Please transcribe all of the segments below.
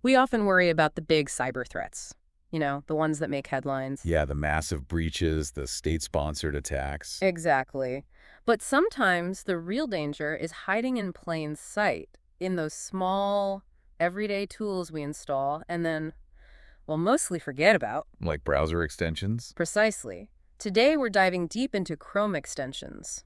We often worry about the big cyber threats, the ones that make headlines. Yeah, the massive breaches, the state-sponsored attacks. Exactly. But sometimes the real danger is hiding in plain sight in those small, everyday tools we install and then, well, mostly forget about. Like browser extensions. Precisely. Today we're diving deep into Chrome extensions.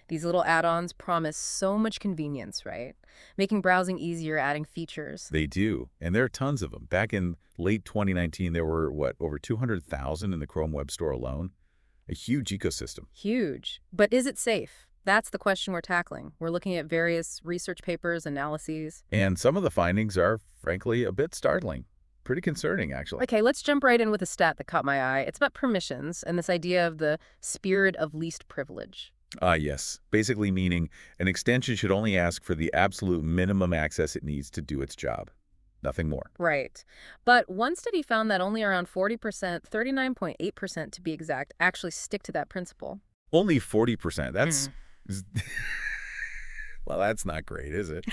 These little add-ons promise so much convenience, right? Making browsing easier, adding features. They do, and there are tons of them. Back in late 2019, there were, over 200,000 in the Chrome Web Store alone? A huge ecosystem. Huge. But is it safe? That's the question we're tackling. We're looking at various research papers, analyses. And some of the findings are, frankly, a bit startling. Pretty concerning, actually. Okay, let's jump right in with a stat that caught my eye. It's about permissions and this idea of the spirit of least privilege. Ah, yes. Basically meaning an extension should only ask for the absolute minimum access it needs to do its job. Nothing more. Right. But one study found that only around 40%, 39.8% to be exact, actually stick to that principle. Only 40%. That's... Mm. well, that's not great, is it?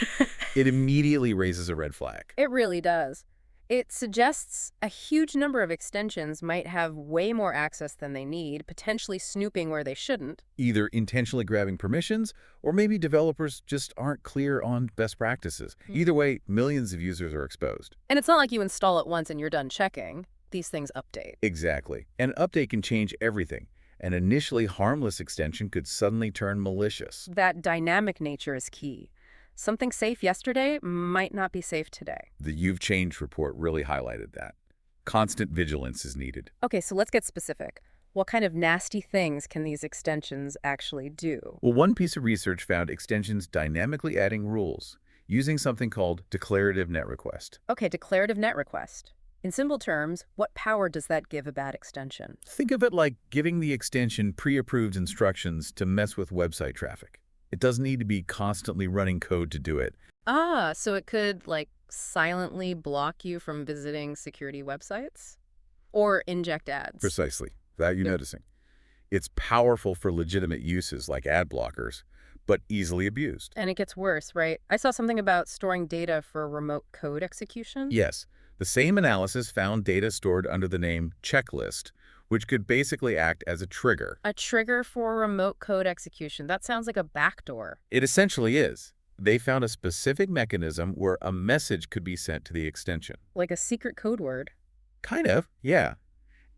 It immediately raises a red flag. It really does. It suggests a huge number of extensions might have way more access than they need, potentially snooping where they shouldn't. Either intentionally grabbing permissions, or maybe developers just aren't clear on best practices. Either way, millions of users are exposed. And it's not like you install it once and you're done checking. These things update. Exactly. An update can change everything. An initially harmless extension could suddenly turn malicious. That dynamic nature is key. Something safe yesterday might not be safe today. The You've Changed report really highlighted that. Constant vigilance is needed. Okay, so let's get specific. What kind of nasty things can these extensions actually do? Well, one piece of research found extensions dynamically adding rules, using something called declarative net request. Okay, declarative net request. In simple terms, what power does that give a bad extension? Think of it like giving the extension pre-approved instructions to mess with website traffic. It doesn't need to be constantly running code to do it. Ah, so it could, silently block you from visiting security websites? Or inject ads? Precisely, without you Yep. noticing. It's powerful for legitimate uses like ad blockers, but easily abused. And it gets worse, right? I saw something about storing data for remote code execution. Yes, the same analysis found data stored under the name checklist, which could basically act as a trigger. A trigger for remote code execution. That sounds like a backdoor. It essentially is. They found a specific mechanism where a message could be sent to the extension. Like a secret code word. Kind of, yeah.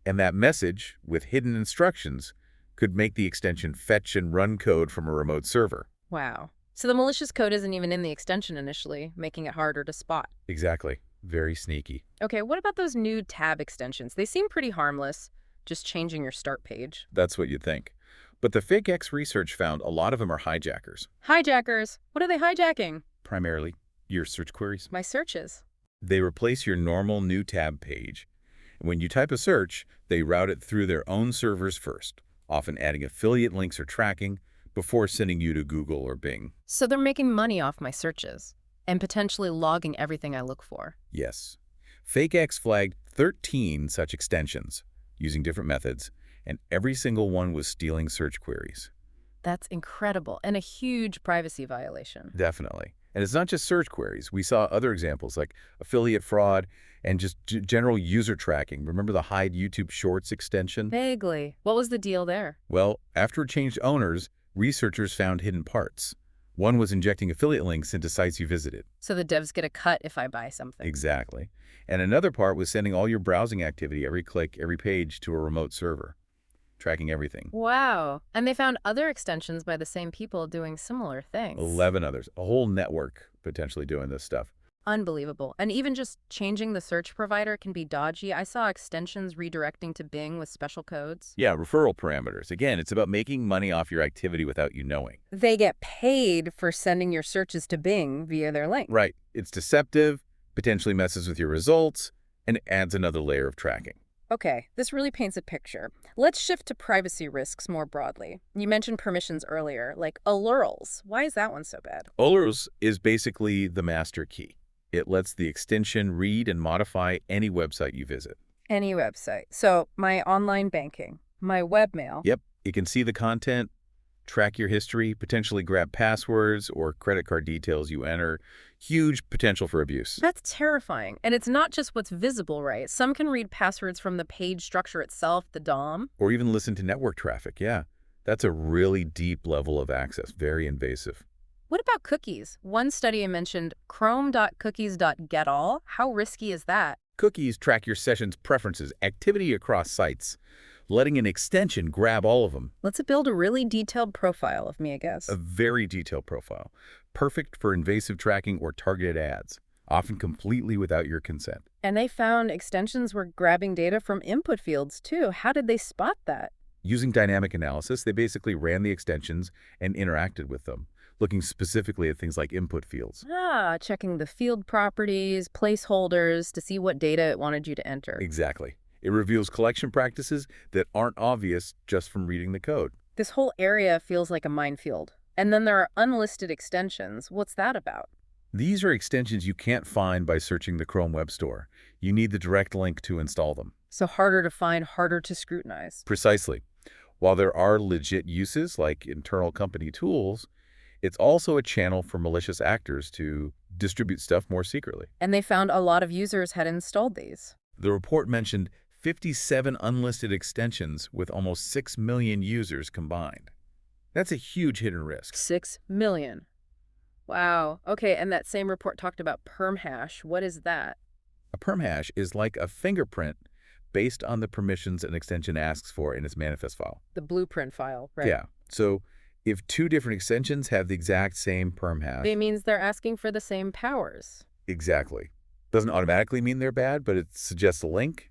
And that message, with hidden instructions, could make the extension fetch and run code from a remote server. Wow. So the malicious code isn't even in the extension initially, making it harder to spot. Exactly. Very sneaky. Okay, what about those new tab extensions? They seem pretty harmless, just changing your start page. That's what you'd think. But the FakeX research found a lot of them are hijackers. Hijackers. What are they hijacking? Primarily, your search queries. My searches. They replace your normal new tab page. And when you type a search, they route it through their own servers first, often adding affiliate links or tracking before sending you to Google or Bing. So they're making money off my searches and potentially logging everything I look for. Yes. FakeX flagged 13 such extensions using different methods, and every single one was stealing search queries. That's incredible and a huge privacy violation. Definitely. And it's not just search queries. We saw other examples like affiliate fraud and just general user tracking. Remember the Hide YouTube Shorts extension? Vaguely. What was the deal there? Well, after it changed owners, researchers found hidden parts. One was injecting affiliate links into sites you visited. So the devs get a cut if I buy something. Exactly. And another part was sending all your browsing activity, every click, every page, to a remote server, tracking everything. Wow. And they found other extensions by the same people doing similar things. 11 others. A whole network potentially doing this stuff. Unbelievable. And even just changing the search provider can be dodgy. I saw extensions redirecting to Bing with special codes. Yeah, referral parameters. Again, it's about making money off your activity without you knowing. They get paid for sending your searches to Bing via their link. Right. It's deceptive, potentially messes with your results, and adds another layer of tracking. Okay, this really paints a picture. Let's shift to privacy risks more broadly. You mentioned permissions earlier, like URLs. Why is that one so bad? URLs is basically the master key. It lets the extension read and modify any website you visit. Any website. So my online banking, my webmail. Yep, it can see the content, track your history, potentially grab passwords or credit card details you enter. Huge potential for abuse. That's terrifying. And it's not just what's visible, right? Some can read passwords from the page structure itself, the DOM. Or even listen to network traffic, yeah. That's a really deep level of access, very invasive. What about cookies? One study mentioned chrome.cookies.getall. How risky is that? Cookies track your session's preferences, activity across sites, letting an extension grab all of them. Let's build a really detailed profile of me, I A guess. very detailed profile, perfect for invasive tracking or targeted ads, often completely without your consent. And they found extensions were grabbing data from input fields, too. How did they spot that? Using dynamic analysis, they basically ran the extensions and interacted with them, looking specifically at things like input fields. Checking the field properties, placeholders to see what data it wanted you to enter. Exactly. It reveals collection practices that aren't obvious just from reading the code. This whole area feels like a minefield. And then there are unlisted extensions. What's that about? These are extensions you can't find by searching the Chrome Web Store. You need the direct link to install them. So harder to find, harder to scrutinize. Precisely. While there are legit uses like internal company tools, it's also a channel for malicious actors to distribute stuff more secretly. And they found a lot of users had installed these. The report mentioned 57 unlisted extensions with almost 6 million users combined. That's a huge hidden risk. 6 million. Wow. Okay, and that same report talked about perm hash. What is that? A perm hash is like a fingerprint based on the permissions an extension asks for in its manifest file. The blueprint file, right? Yeah. So if two different extensions have the exact same perm hash, It means they're asking for the same powers. exactly. Doesn't automatically mean they're bad, but it suggests a link.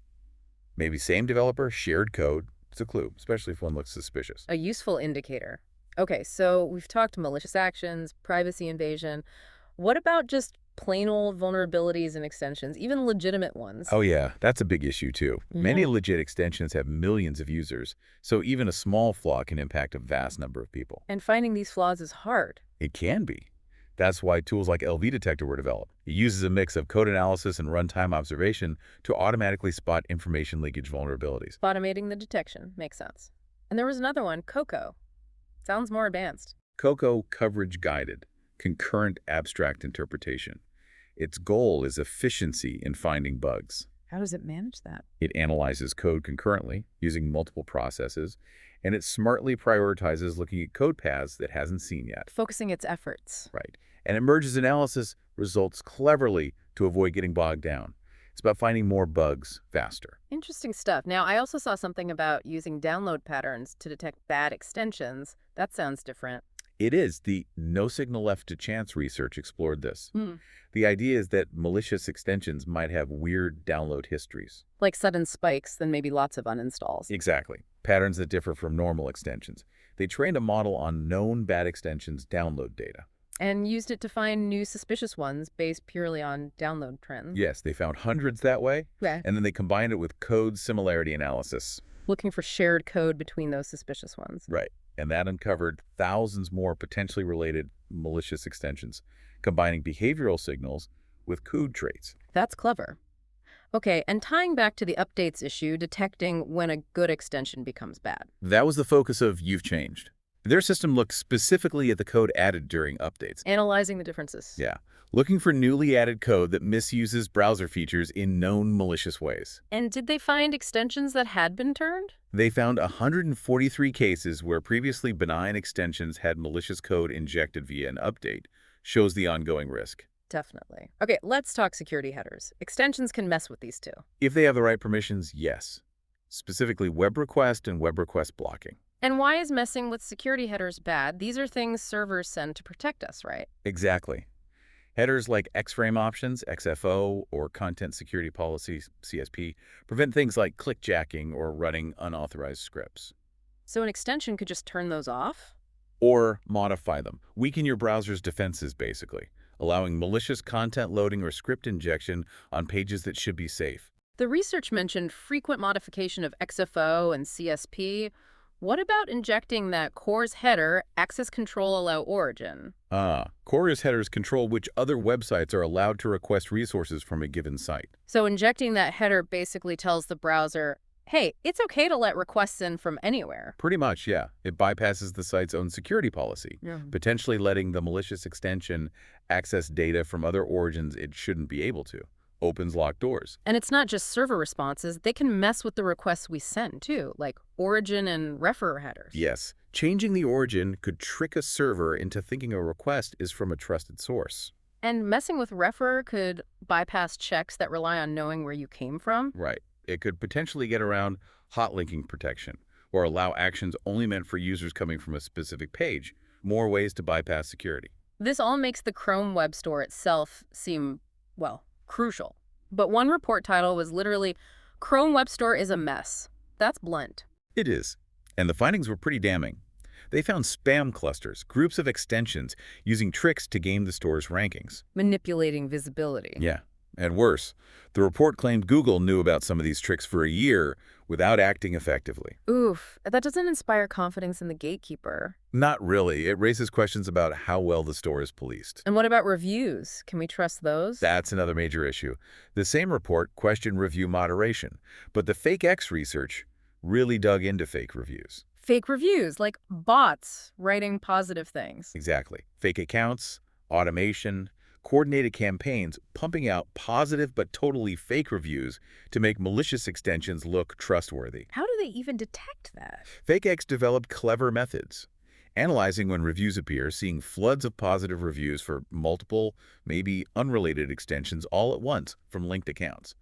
Maybe same developer, shared code. It's a clue, especially if one looks suspicious. A useful indicator. Okay, so we've talked malicious actions, privacy invasion. What about just plain old vulnerabilities and extensions, even legitimate ones? Oh yeah, that's a big issue too. Many Yeah. legit extensions have millions of users, so even a small flaw can impact a vast number of people. And finding these flaws is hard. It can be. That's why tools like LV Detector were developed. It uses a mix of code analysis and runtime observation to automatically spot information leakage vulnerabilities. Automating the detection makes sense. And there was another one, Coco. Sounds more advanced. COCO Coverage Guided, Concurrent Abstract Interpretation. Its goal is efficiency in finding bugs. How does it manage that? It analyzes code concurrently, using multiple processes, and it smartly prioritizes looking at code paths that it hasn't seen yet. Focusing its efforts. Right. And it merges analysis results cleverly to avoid getting bogged down. It's about finding more bugs faster. Interesting stuff. Now, I also saw something about using download patterns to detect bad extensions. That sounds different. It is. The no signal left to chance research explored this. Hmm. The idea is that malicious extensions might have weird download histories. Like sudden spikes, then maybe lots of uninstalls. Exactly. Patterns that differ from normal extensions. They trained a model on known bad extensions' download data. And used it to find new suspicious ones based purely on download trends. Yes, they found hundreds that way, Yeah. and then they combined it with code similarity analysis. Looking for shared code between those suspicious ones. Right. And that uncovered thousands more potentially related malicious extensions, combining behavioral signals with code traits. That's clever. Okay, and tying back to the updates issue, detecting when a good extension becomes bad. That was the focus of You've Changed. Their system looked specifically at the code added during updates. Analyzing the differences. Yeah, looking for newly added code that misuses browser features in known malicious ways. And did they find extensions that had been turned? They found 143 cases where previously benign extensions had malicious code injected via an update. Shows the ongoing risk. Definitely. Okay, let's talk security headers. Extensions can mess with these too. If they have the right permissions, yes. Specifically web request and web request blocking. And why is messing with security headers bad? These are things servers send to protect us, right? Exactly. Headers like X-frame options, XFO, or content security policies, CSP, prevent things like clickjacking or running unauthorized scripts. So an extension could just turn those off? Or modify them. Weaken your browser's defenses, basically, allowing malicious content loading or script injection on pages that should be safe. The research mentioned frequent modification of XFO and CSP. What about injecting that CORS header, access control allow origin? CORS headers control which other websites are allowed to request resources from a given site. So injecting that header basically tells the browser, hey, it's okay to let requests in from anywhere. Pretty much, yeah. It bypasses the site's own security policy, Yeah. potentially letting the malicious extension access data from other origins it shouldn't be able to. Opens locked doors. And it's not just server responses. They can mess with the requests we send, too, like origin and refer headers. Yes, changing the origin could trick a server into thinking a request is from a trusted source. And messing with refer could bypass checks that rely on knowing where you came from. Right. It could potentially get around hot linking protection or allow actions only meant for users coming from a specific page. More ways to bypass security. This all makes the Chrome Web Store itself seem, well, crucial. But one report title was literally, Chrome Web Store is a mess. That's blunt. It is. And the findings were pretty damning. They found spam clusters, groups of extensions, using tricks to game the store's rankings. Manipulating visibility. Yeah, and worse, the report claimed Google knew about some of these tricks for a year without acting effectively. Oof, that doesn't inspire confidence in the gatekeeper. Not really. It raises questions about how well the store is policed. And what about reviews? Can we trust those? That's another major issue. The same report questioned review moderation, but the Fake X research really dug into fake reviews. Fake reviews, like bots writing positive things. Exactly. Fake accounts, automation, coordinated campaigns pumping out positive but totally fake reviews to make malicious extensions look trustworthy. How do they even detect that? FakeX developed clever methods, analyzing when reviews appear, seeing floods of positive reviews for multiple, maybe unrelated extensions all at once from linked accounts.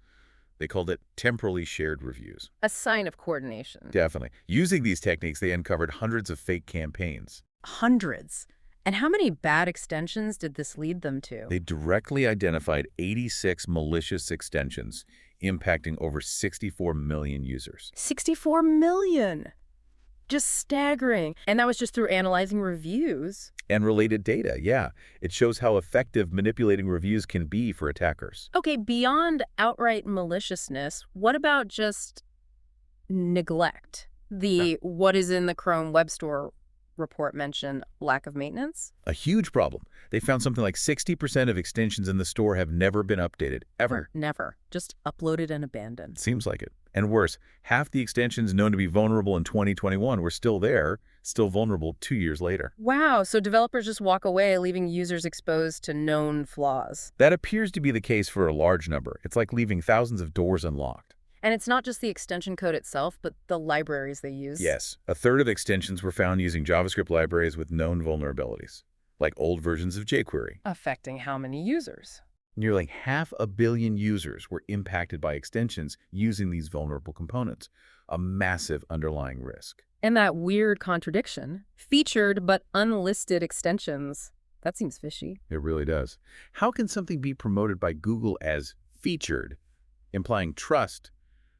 They called it temporally shared reviews. A sign of coordination. Definitely. Using these techniques, they uncovered hundreds of fake campaigns. Hundreds. And how many bad extensions did this lead them to? They directly identified 86 malicious extensions, impacting over 64 million users. 64 million! Just staggering. And that was just through analyzing reviews. And related data, yeah. It shows how effective manipulating reviews can be for attackers. Okay, beyond outright maliciousness, what about just neglect? The what is in the Chrome Web Store report mention lack of maintenance? A huge problem. They found something like 60% of extensions in the store have never been updated, ever. Never. Just uploaded and abandoned. Seems like it. And worse, half the extensions known to be vulnerable in 2021 were still there, still vulnerable 2 years later. Wow, so developers just walk away, leaving users exposed to known flaws. That appears to be the case for a large number. It's like leaving thousands of doors unlocked. And it's not just the extension code itself, but the libraries they use. Yes, a third of extensions were found using JavaScript libraries with known vulnerabilities, like old versions of jQuery. Affecting how many users? Nearly 500 million users were impacted by extensions using these vulnerable components, a massive underlying risk. And that weird contradiction, featured but unlisted extensions, that seems fishy. It really does. How can something be promoted by Google as featured, implying trust,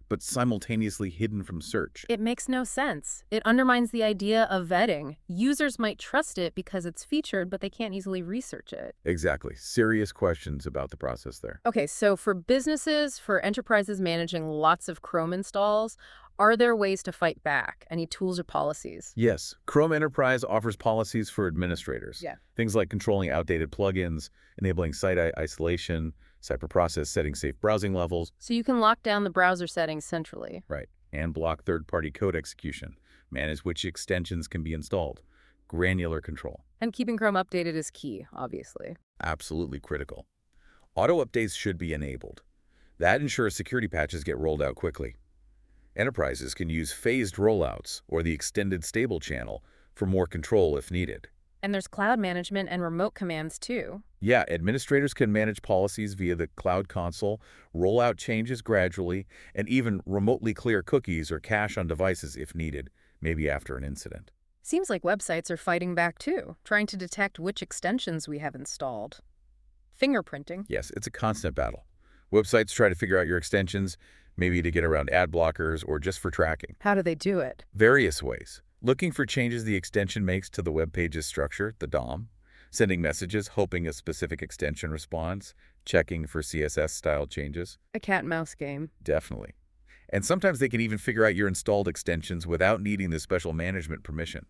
but simultaneously hidden from search? It makes no sense. It undermines the idea of vetting. Users might trust it because it's featured, but they can't easily research it. Exactly. Serious questions about the process there. Okay, so for businesses, for enterprises managing lots of Chrome installs, are there ways to fight back? Any tools or policies? Yes, Chrome Enterprise offers policies for administrators. Yeah. Things like controlling outdated plugins, enabling site isolation, CyberProcess setting safe browsing levels. So you can lock down the browser settings centrally. Right. And block third-party code execution. Manage which extensions can be installed. Granular control. And keeping Chrome updated is key, obviously. Absolutely critical. Auto updates should be enabled. That ensures security patches get rolled out quickly. Enterprises can use phased rollouts or the extended stable channel for more control if needed. And there's cloud management and remote commands too. Yeah, administrators can manage policies via the Cloud Console, roll out changes gradually, and even remotely clear cookies or cache on devices if needed, maybe after an incident. Seems like websites are fighting back too, trying to detect which extensions we have installed. Fingerprinting. Yes, it's a constant battle. Websites try to figure out your extensions, maybe to get around ad blockers or just for tracking. How do they do it? Various ways. Looking for changes the extension makes to the web page's structure, the DOM, sending messages hoping a specific extension responds, checking for CSS-style changes. A cat and mouse game. Definitely. And sometimes they can even figure out your installed extensions without needing the special management permission.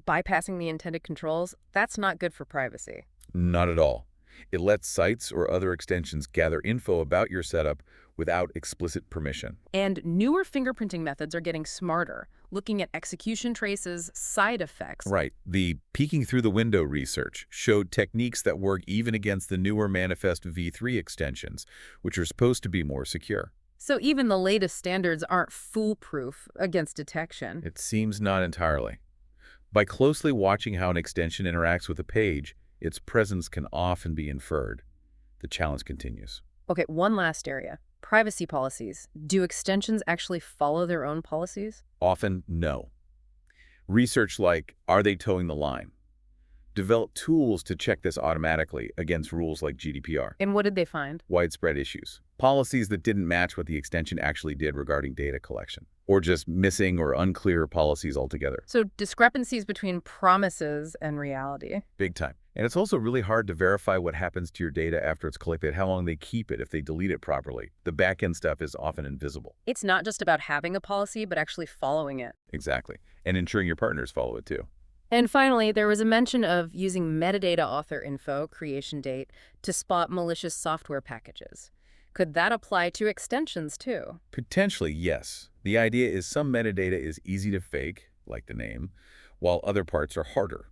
Bypassing the intended controls, that's not good for privacy. Not at all. It lets sites or other extensions gather info about your setup without explicit permission. And newer fingerprinting methods are getting smarter, looking at execution traces, side effects. Right. The peeking through the window research showed techniques that work even against the newer Manifest v3 extensions, which are supposed to be more secure. So even the latest standards aren't foolproof against detection. It seems not entirely. By closely watching how an extension interacts with a page, its presence can often be inferred. The challenge continues. Okay, one last area. Privacy policies. Do extensions actually follow their own policies? Often, no. Research like, are they towing the line? Develop tools to check this automatically against rules like GDPR. And what did they find? Widespread issues. Policies that didn't match what the extension actually did regarding data collection, or just missing or unclear policies altogether. So discrepancies between promises and reality. Big time. And it's also really hard to verify what happens to your data after it's collected, how long they keep it, if they delete it properly. The back-end stuff is often invisible. It's not just about having a policy, but actually following it. Exactly. And ensuring your partners follow it too. And finally, there was a mention of using metadata author info, creation date, to spot malicious software packages. Could that apply to extensions too? Potentially, yes. The idea is some metadata is easy to fake, like the name, while other parts are harder.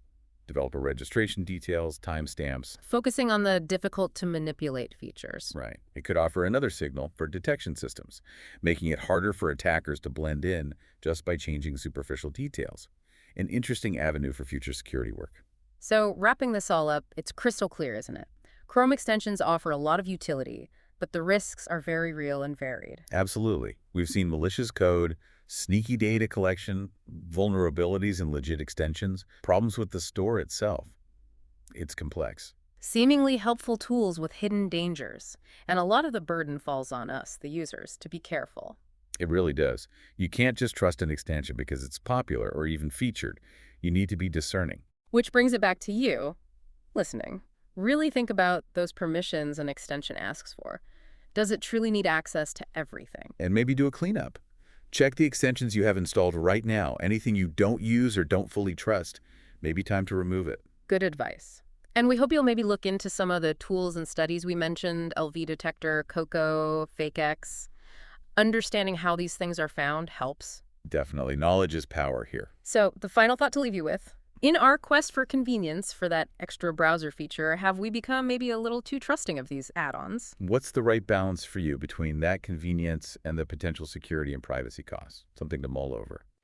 Developer registration details, timestamps. Focusing on the difficult to manipulate features. Right. It could offer another signal for detection systems, making it harder for attackers to blend in just by changing superficial details. An interesting avenue for future security work. So wrapping this all up, it's crystal clear, isn't it? Chrome extensions offer a lot of utility, but the risks are very real and varied. Absolutely. We've seen malicious code, sneaky data collection, vulnerabilities in legit extensions, problems with the store itself. It's complex. Seemingly helpful tools with hidden dangers, and a lot of the burden falls on us, the users, to be careful. It really does. You can't just trust an extension because it's popular or even featured. You need to be discerning. Which brings it back to you, listening. Really think about those permissions an extension asks for. Does it truly need access to everything? And maybe do a cleanup. Check the extensions you have installed right now. Anything you don't use or don't fully trust, maybe time to remove it. Good advice. And we hope you'll maybe look into some of the tools and studies we mentioned, LV Detector, Coco, FakeX. Understanding how these things are found helps. Definitely. Knowledge is power here. So the final thought to leave you with. In our quest for convenience for that extra browser feature, have we become maybe a little too trusting of these add-ons? What's the right balance for you between that convenience and the potential security and privacy costs? Something to mull over.